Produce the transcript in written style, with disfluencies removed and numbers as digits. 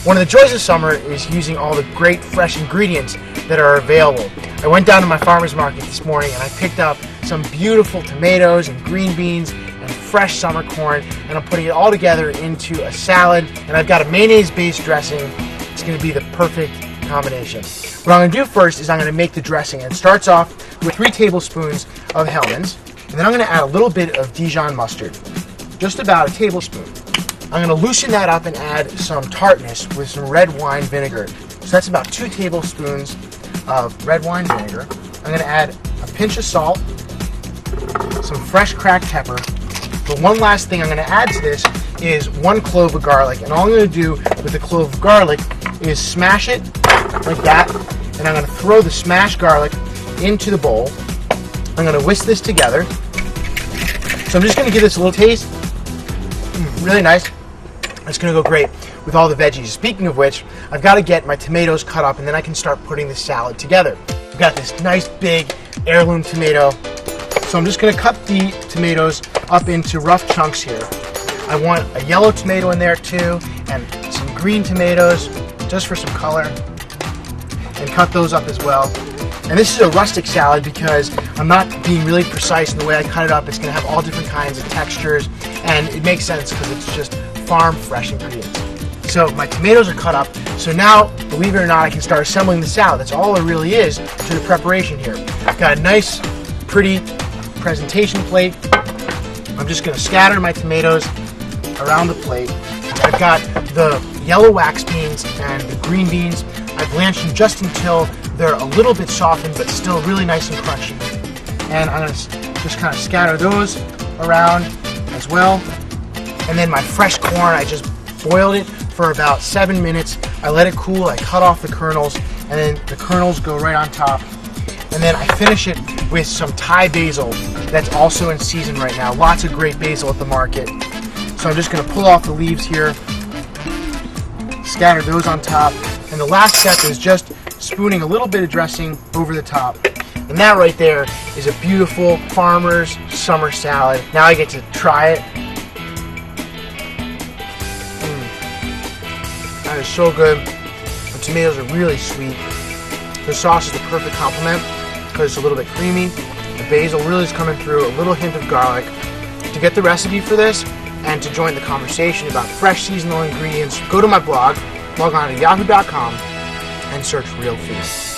One of the joys of summer is using all the great fresh ingredients that are available. I went down to my farmer's market this morning and I picked up some beautiful tomatoes and green beans and fresh summer corn, and I'm putting it all together into a salad, and I've got a mayonnaise-based dressing. It's going to be the perfect combination. What I'm going to do first is I'm going to make the dressing, and it starts off with 3 tablespoons of Hellmann's, and then I'm going to add a little bit of Dijon mustard, just about a tablespoon. I'm going to loosen that up and add some tartness with some red wine vinegar. So that's about 2 tablespoons of red wine vinegar. I'm going to add a pinch of salt, some fresh cracked pepper. But one last thing I'm going to add to this is 1 clove of garlic. And all I'm going to do with the clove of garlic is smash it like that. And I'm going to throw the smashed garlic into the bowl. I'm going to whisk this together. So I'm just going to give this a little taste. Really nice. It's going to go great with all the veggies. Speaking of which, I've got to get my tomatoes cut up and then I can start putting the salad together. I've got this nice big heirloom tomato. So I'm just going to cut the tomatoes up into rough chunks here. I want a yellow tomato in there too, and some green tomatoes just for some color. And cut those up as well. And this is a rustic salad because I'm not being really precise in the way I cut it up. It's going to have all different kinds of textures, and it makes sense because it's just farm fresh ingredients. So my tomatoes are cut up, so now, believe it or not, I can start assembling the salad. That's all there really is to the preparation here. I've got a nice, pretty presentation plate. I'm just going to scatter my tomatoes around the plate. I've got the yellow wax beans and the green beans. I blanched them just until they're a little bit softened, but still really nice and crunchy. And I'm going to just kind of scatter those around as well. And then my fresh corn, I just boiled it for about 7 minutes. I let it cool, I cut off the kernels, and then the kernels go right on top. And then I finish it with some Thai basil that's also in season right now. Lots of great basil at the market. So I'm just going to pull off the leaves here, scatter those on top, and the last step is just spooning a little bit of dressing over the top. And that right there is a beautiful farmer's summer salad. Now I get to try it. That is so good. The tomatoes are really sweet. The sauce is the perfect complement because it's a little bit creamy. The basil really is coming through, a little hint of garlic. To get the recipe for this and to join the conversation about fresh seasonal ingredients, go to my blog, log on to yahoo.com and search Real Food.